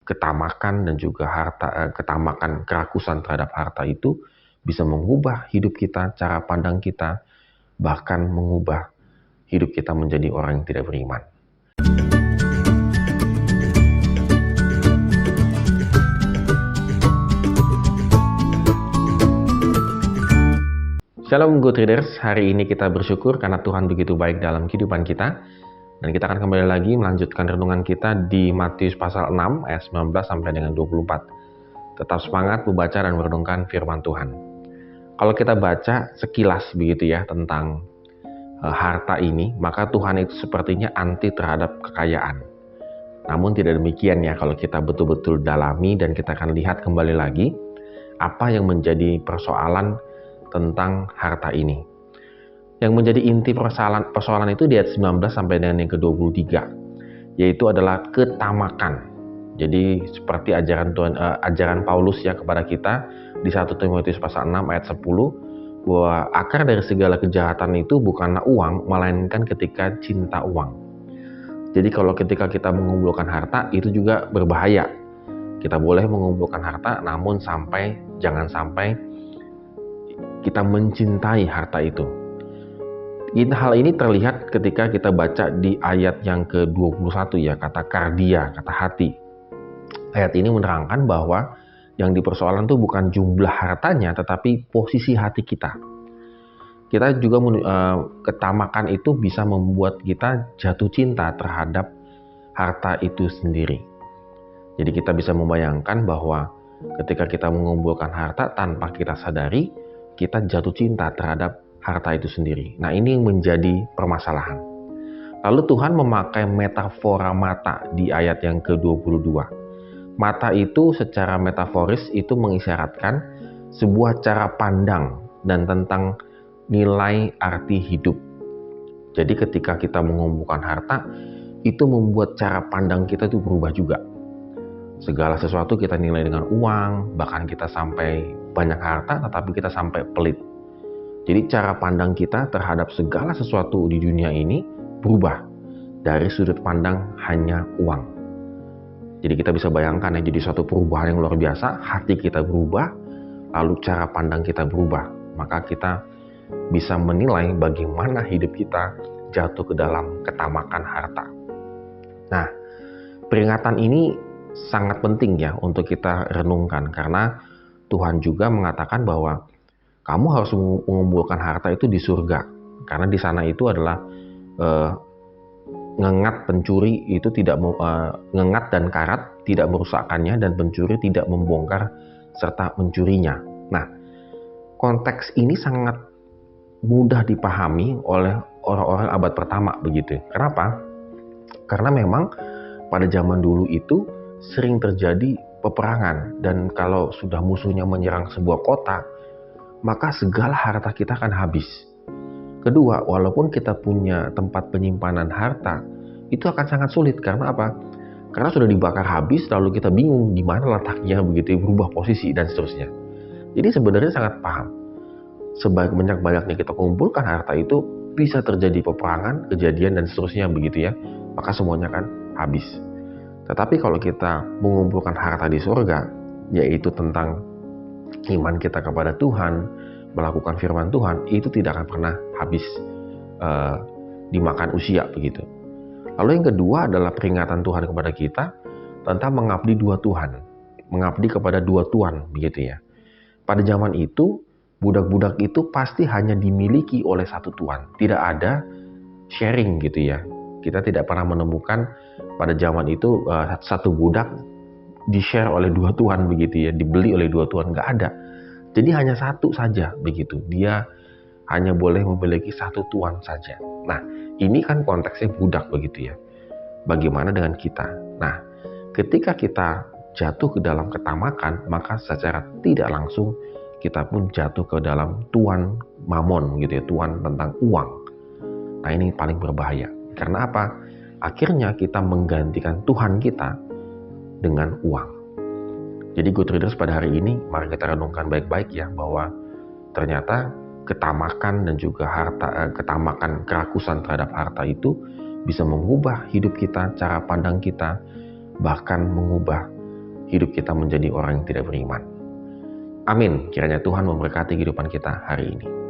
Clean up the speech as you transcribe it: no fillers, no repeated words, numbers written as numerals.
ketamakan dan juga ketamakan, kerakusan terhadap harta itu bisa mengubah hidup kita, cara pandang kita, bahkan mengubah hidup kita menjadi orang yang tidak beriman. Shalom Good Readers, hari ini kita bersyukur karena Tuhan begitu baik dalam kehidupan kita. Dan kita akan kembali lagi melanjutkan renungan kita di Matius pasal 6 ayat 19 sampai dengan 24. Tetap semangat membaca dan merenungkan firman Tuhan. Kalau kita baca sekilas begitu ya tentang harta ini, maka Tuhan itu sepertinya anti terhadap kekayaan. Namun tidak demikian ya, kalau kita betul-betul dalami dan kita akan lihat kembali lagi apa yang menjadi persoalan tentang harta ini. Yang menjadi inti persoalan itu di ayat 19 sampai dengan yang ke-23, yaitu adalah ketamakan. Jadi seperti ajaran Paulus ya kepada kita di 1 Timotius pasal 6 ayat 10, bahwa akar dari segala kejahatan itu bukanlah uang, melainkan ketika cinta uang. Jadi kalau ketika kita mengumpulkan harta itu juga berbahaya. Kita boleh mengumpulkan harta, namun jangan sampai kita mencintai harta itu. Hal ini terlihat ketika kita baca di ayat yang ke-21 ya, kata kardia, kata hati. Ayat ini menerangkan bahwa yang dipersoalkan itu bukan jumlah hartanya, tetapi posisi hati kita. Kita juga ketamakan itu bisa membuat kita jatuh cinta terhadap harta itu sendiri. Jadi kita bisa membayangkan bahwa ketika kita mengumpulkan harta tanpa kita sadari, kita jatuh cinta terhadap harta itu sendiri. Nah, ini yang menjadi permasalahan. Lalu Tuhan memakai metafora mata di ayat yang ke-22. Mata itu secara metaforis itu mengisyaratkan sebuah cara pandang dan tentang nilai arti hidup. Jadi ketika kita mengumpulkan harta, itu membuat cara pandang kita itu berubah juga. Segala sesuatu kita nilai dengan uang, bahkan kita sampai banyak harta tetapi kita sampai pelit. Jadi cara pandang kita terhadap segala sesuatu di dunia ini berubah dari sudut pandang hanya uang. Jadi kita bisa bayangkan ya, jadi suatu perubahan yang luar biasa, hati kita berubah, lalu cara pandang kita berubah. Maka kita bisa menilai bagaimana hidup kita jatuh ke dalam ketamakan harta. Nah, peringatan ini sangat penting ya untuk kita renungkan, karena Tuhan juga mengatakan bahwa kamu harus mengumpulkan harta itu di surga, karena di sana itu adalah ngengat pencuri itu tidak ngengat dan karat tidak merusakkannya, dan pencuri tidak membongkar serta mencurinya. Nah, konteks ini sangat mudah dipahami oleh orang-orang abad pertama begitu. Kenapa? Karena memang pada zaman dulu itu sering terjadi peperangan, dan kalau sudah musuhnya menyerang sebuah kota, maka segala harta kita akan habis. Kedua, walaupun kita punya tempat penyimpanan harta, itu akan sangat sulit. Karena apa? Karena sudah dibakar habis, lalu kita bingung di mana letaknya begitu, berubah posisi dan seterusnya. Jadi sebenarnya sangat paham. Sebanyak-banyaknya kita kumpulkan harta itu, bisa terjadi peperangan, kejadian dan seterusnya begitu ya. Maka semuanya akan habis. Tetapi kalau kita mengumpulkan harta di surga, yaitu tentang iman kita kepada Tuhan, melakukan firman Tuhan, itu tidak akan pernah habis dimakan usia begitu. Lalu yang kedua adalah peringatan Tuhan kepada kita tentang mengabdi dua Tuhan, mengabdi kepada dua tuan begitu ya. Pada zaman itu budak-budak itu pasti hanya dimiliki oleh satu tuan, tidak ada sharing gitu ya. Kita tidak pernah menemukan pada zaman itu satu budak di-share oleh dua tuan begitu ya, dibeli oleh dua tuan, nggak ada. Jadi hanya satu saja begitu, dia hanya boleh memiliki satu tuan saja. Nah, ini kan konteksnya budak begitu ya. Bagaimana dengan kita? Nah, ketika kita jatuh ke dalam ketamakan, maka secara tidak langsung kita pun jatuh ke dalam tuan mamon gitu ya, tuan tentang uang. Nah, ini paling berbahaya. Karena apa? Akhirnya kita menggantikan Tuhan kita dengan uang. Jadi Good Readers, pada hari ini mari kita renungkan baik-baik ya, bahwa ternyata ketamakan dan juga ketamakan, kerakusan terhadap harta itu bisa mengubah hidup kita, cara pandang kita, bahkan mengubah hidup kita menjadi orang yang tidak beriman. Amin. Kiranya Tuhan memberkati kehidupan kita hari ini.